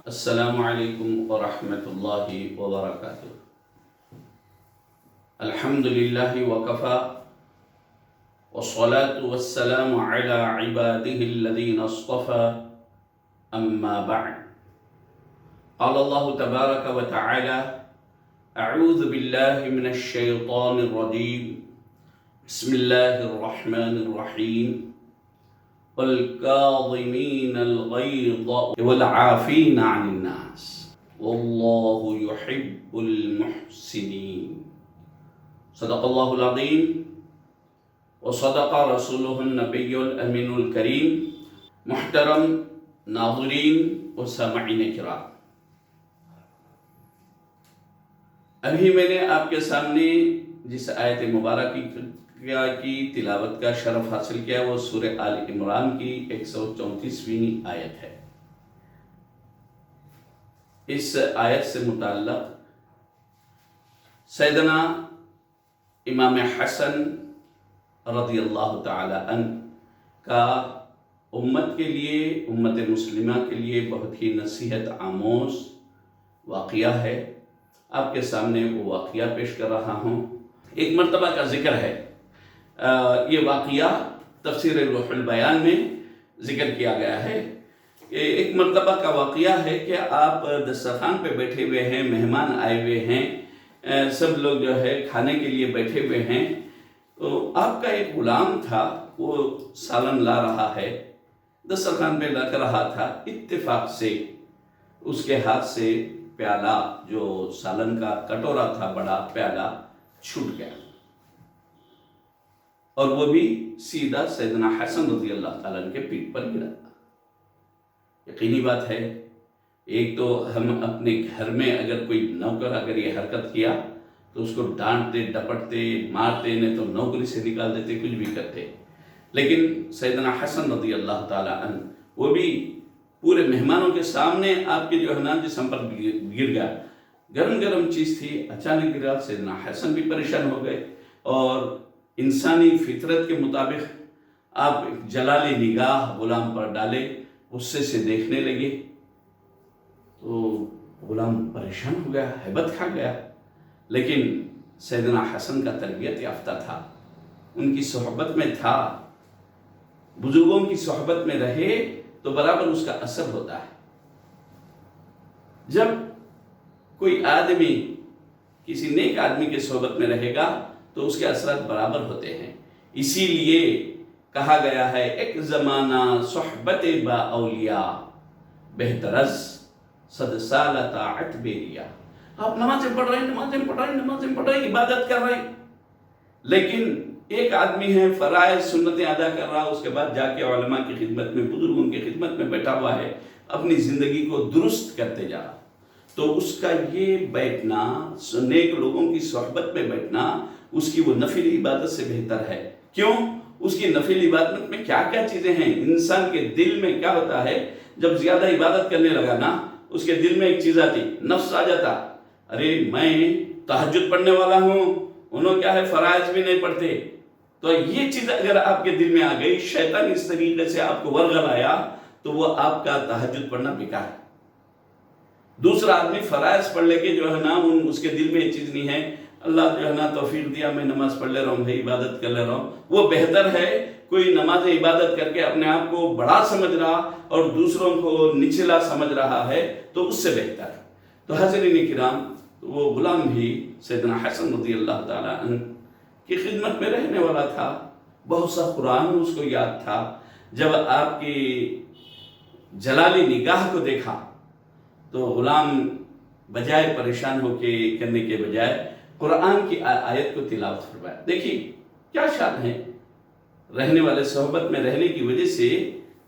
السلام علیکم ورحمۃ اللہ وبرکاتہ۔ الحمد للہ وکفا والصلاة والسلام علی عباده الذین اصطفى اما بعد۔ قال اللہ تبارک وتعالی اعوذ باللہ من الشیطان الرجیم بسم اللہ الرحمن الرحیم والکاظمین الغیظ والعافین عن الناس واللہ یحب المحسنین۔ صدق اللہ العظیم وصدق رسولہ النبی الامین الکریم۔ محترم ناظرین و سامعین کرام، ابھی میں نے آپ کے سامنے جس آیت مبارکہ کی تلاوت کا شرف حاصل کیا وہ سورہ آل عمران کی 134ویں آیت ہے۔ اس آیت سے متعلق سیدنا امام حسن رضی اللہ تعالی عنہ کا امت کے لیے، امت مسلمہ کے لیے بہت ہی نصیحت آموز واقعہ ہے۔ آپ کے سامنے وہ واقعہ پیش کر رہا ہوں۔ ایک مرتبہ کا ذکر ہے، یہ واقعہ تفسیر روح البیان میں ذکر کیا گیا ہے۔ ایک مرتبہ کا واقعہ ہے کہ آپ دسترخوان پہ بیٹھے ہوئے ہیں، مہمان آئے ہوئے ہیں، سب لوگ جو ہے کھانے کے لیے بیٹھے ہوئے ہیں، تو آپ کا ایک غلام تھا، وہ سالن لا رہا ہے، دسترخوان پہ رکھ رہا تھا۔ اتفاق سے اس کے ہاتھ سے پیالہ، جو سالن کا کٹورا تھا، بڑا پیالہ چھوٹ گیا، اور وہ بھی سیدھا سیدنا حسن رضی اللہ تعالیٰ عنہ کے پیٹھ پر گرا۔ یقینی بات ہے، ایک تو ہم اپنے گھر میں اگر کوئی نوکر اگر یہ حرکت کیا تو اس کو ڈانٹتے، ڈپٹتے، مارتے، نہیں تو نوکری سے نکال دیتے، کچھ بھی کرتے، لیکن سیدنا حسن رضی اللہ تعالیٰ عنہ وہ بھی پورے مہمانوں کے سامنے آپ کے جو ہے نا جسم پر گر گیا۔ گرم گرم چیز تھی، اچانک گرا۔ سیدنا حسن بھی پریشان ہو گئے، اور انسانی فطرت کے مطابق آپ جلالی نگاہ غلام پر ڈالے، غصے سے دیکھنے لگے، تو غلام پریشان ہو گیا، ہیبت کھا گیا۔ لیکن سیدنا حسن کا تربیت یافتہ تھا، ان کی صحبت میں تھا، بزرگوں کی صحبت میں رہے تو برابر اس کا اثر ہوتا ہے۔ جب کوئی آدمی کسی نیک آدمی کے صحبت میں رہے گا تو اس کے اثرات برابر ہوتے ہیں۔ اسی لیے کہا گیا ہے ایک زمانہ صحبت با اولیاء بہتر از 100 سال طاعت بیریا۔ آپ نمازیں پڑھ رہے ہیں، عبادت کر رہے ہیں، لیکن ایک آدمی ہے فرائض سنتیں ادا کر رہا، اس کے بعد جا کے علماء کی خدمت میں، بزرگوں کی خدمت میں بیٹھا ہوا ہے، اپنی زندگی کو درست کرتے جا رہا، تو اس کا یہ بیٹھنا، نیک لوگوں کی صحبت میں بیٹھنا، اس کی وہ نفل عبادت سے بہتر ہے۔ کیوں؟ اس کی نفل عبادت میں کیا کیا چیزیں ہیں؟ انسان کے دل میں کیا ہوتا ہے جب زیادہ عبادت کرنے لگا نا، اس کے دل میں ایک چیز آتی، نفس آ جاتا، ارے میں تہجد پڑھنے والا ہوں، انہوں کیا ہے فرائض بھی نہیں پڑھتے۔ تو یہ چیز اگر آپ کے دل میں آ گئی، شیطان اس طریقے سے آپ کو ورغل آیا، تو وہ آپ کا تہجد پڑھنا بیکار ہے۔ دوسرا آدمی فرائض پڑھ لے کے جو ہے نا اس کے دل میں یہ چیز نہیں ہے، اللہ جو ہے نا توفیق دیا، میں نماز پڑھ لے رہا ہوں، عبادت کر لے رہا ہوں، وہ بہتر ہے کوئی نماز عبادت کر کے اپنے آپ کو بڑا سمجھ رہا اور دوسروں کو نچلا سمجھ رہا ہے، تو اس سے بہتر ہے۔ تو حاضرین کرام، وہ غلام بھی سیدنا حسن رضی اللہ تعالیٰ عنہ کی خدمت میں رہنے والا تھا، بہت سا قرآن اس کو یاد تھا۔ جب آپ کی جلالی نگاہ کو دیکھا تو غلام بجائے پریشان ہو کے کرنے کے بجائے قرآن کی آیت کو تلاوت فرمایا۔ دیکھیے کیا شان ہے، رہنے والے صحبت میں رہنے کی وجہ سے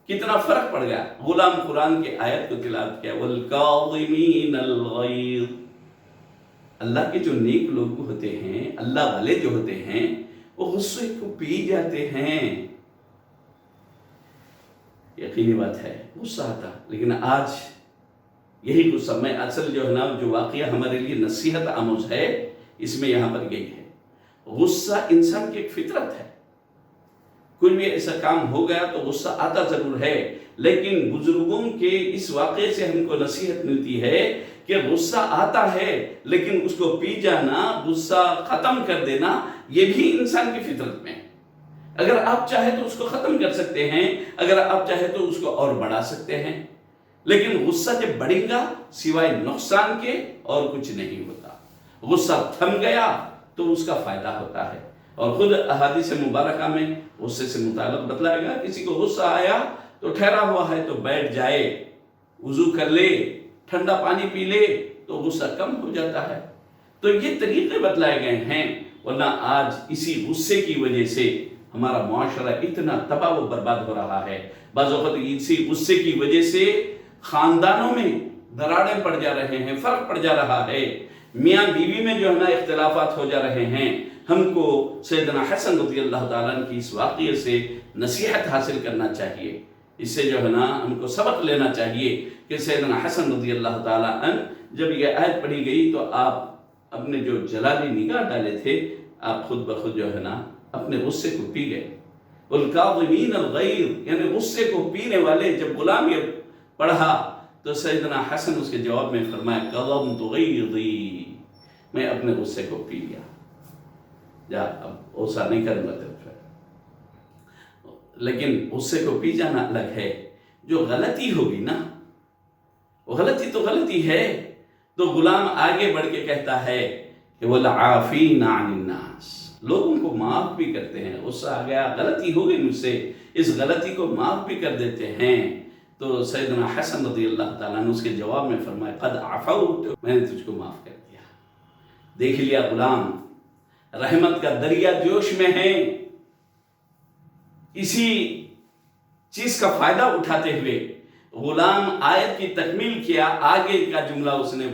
کتنا فرق پڑ گیا۔ غلام قرآن کی آیت کو تلاوت کیا، والکاظمین الغیظ۔ اللہ کے جو نیک لوگ ہوتے ہیں، اللہ والے جو ہوتے ہیں، وہ غصے کو پی جاتے ہیں۔ یقینی بات ہے غصہ آتا، لیکن آج یہی غصہ میں اصل جو ہے نا جو واقعہ ہمارے لیے نصیحت آموز ہے، اس میں یہاں پر یہی ہے، غصہ انسان کی ایک فطرت ہے، کوئی بھی ایسا کام ہو گیا تو غصہ آتا ضرور ہے، لیکن بزرگوں کے اس واقعے سے ہم کو نصیحت ملتی ہے کہ غصہ آتا ہے لیکن اس کو پی جانا، غصہ ختم کر دینا، یہ بھی انسان کی فطرت میں ہے۔ اگر آپ چاہیں تو اس کو ختم کر سکتے ہیں، اگر آپ چاہیں تو اس کو اور بڑھا سکتے ہیں، لیکن غصہ جب بڑھے گا سوائے نقصان کے اور کچھ نہیں ہوتا۔ غصہ تھم گیا تو اس کا فائدہ ہوتا ہے، اور خود احادیث مبارکہ میں غصے سے متعلق بتلایا گیا، کسی کو غصہ آیا تو ٹھہرا ہوا ہے تو بیٹھ جائے، وضو کر لے، ٹھنڈا پانی پی لے تو غصہ کم ہو جاتا ہے۔ تو یہ طریقے بتلائے گئے ہیں، ورنہ آج اسی غصے کی وجہ سے ہمارا معاشرہ اتنا تباہ و برباد ہو رہا ہے۔ بعض اوقات اسی غصے کی وجہ سے خاندانوں میں دراڑیں پڑ جا رہے ہیں، فرق پڑ جا رہا ہے، میاں بیوی میں جو ہے نا اختلافات ہو جا رہے ہیں۔ ہم کو سیدنا حسن رضی اللہ تعالیٰ عنہ کی اس واقعے سے نصیحت حاصل کرنا چاہیے، اس سے جو ہے نا ہم کو سبق لینا چاہیے کہ سیدنا حسن رضی اللہ تعالیٰ عنہ جب یہ آیت پڑھی گئی تو آپ اپنے جو جلالی نگاہ ڈالے تھے، آپ خود بخود جو ہے نا اپنے غصے کو پی گئے۔ والکاظمین الغیظ، یعنی غصے کو پینے والے، جب غلام یہ پڑھا تو سیدنا حسن اس کے جواب میں فرمایا کظمت غیظی، میں اپنے غصے کو پی لیا، جا اب غصہ نہیں کروں گا تیرے پر۔ لیکن غصے کو پی جانا الگ ہے، جو غلطی ہوگی نا، وہ غلطی تو غلطی ہے، تو غلام آگے بڑھ کے کہتا ہے کہ والعافین عن الناس، لوگوں کو معاف بھی کرتے ہیں۔ غصہ آ گیا، غلطی ہو گئی مجھ سے، اس غلطی کو معاف بھی کر دیتے ہیں۔ تو سیدنا حسن رضی اللہ تعالیٰ نے اس کے جواب میں فرمایا قد عفوت، میں نے تجھ کو معاف کر دیا۔ دیکھ لیا غلام، رحمت کا دریا جوش میں ہے، اسی چیز کا فائدہ اٹھاتے ہوئے غلام آیت کی تکمیل کیا، آگے کا جملہ اس نے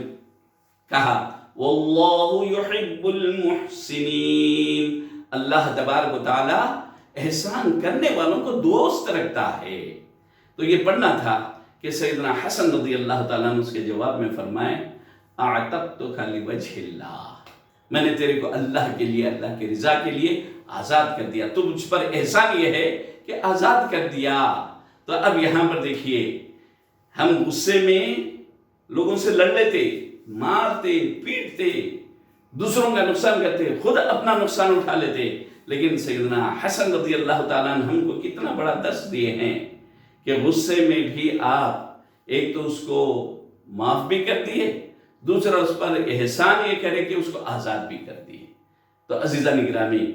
کہا واللہ یحب المحسنین، اللہ تبارک و تعالی احسان کرنے والوں کو دوست رکھتا ہے۔ تو یہ پڑھنا تھا کہ سیدنا حسن رضی اللہ تعالیٰ نے اس کے جواب میں فرمائے اعتقتک لوجہ اللہ، میں نے تیرے کو اللہ کے لیے، اللہ کی رضا کے لیے آزاد کر دیا، تو مجھ پر احسان یہ ہے کہ آزاد کر دیا۔ تو اب یہاں پر دیکھیے، ہم غصے میں لوگوں سے لڑ لیتے، مارتے، پیٹتے، دوسروں کا نقصان کرتے، خود اپنا نقصان اٹھا لیتے، لیکن سیدنا حسن رضی اللہ تعالیٰ نے ہم کو کتنا بڑا درس دیے ہیں کہ غصے میں بھی آپ ایک تو اس کو معاف بھی کر دیے، دوسرا اس پر احسان یہ کرے کہ اس کو آزاد بھی کر دیے۔ تو عزیزان گرامی،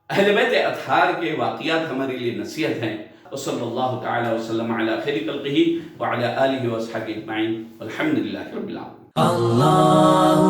اہل بیت اطہار کے واقعات ہمارے لیے نصیحت ہیں۔ وصلی اللہ تعالی وسلم علی خیر خلقہ وعلی آلہ واصحابہ اجمعین والحمد للہ رب العالمین۔ اللہ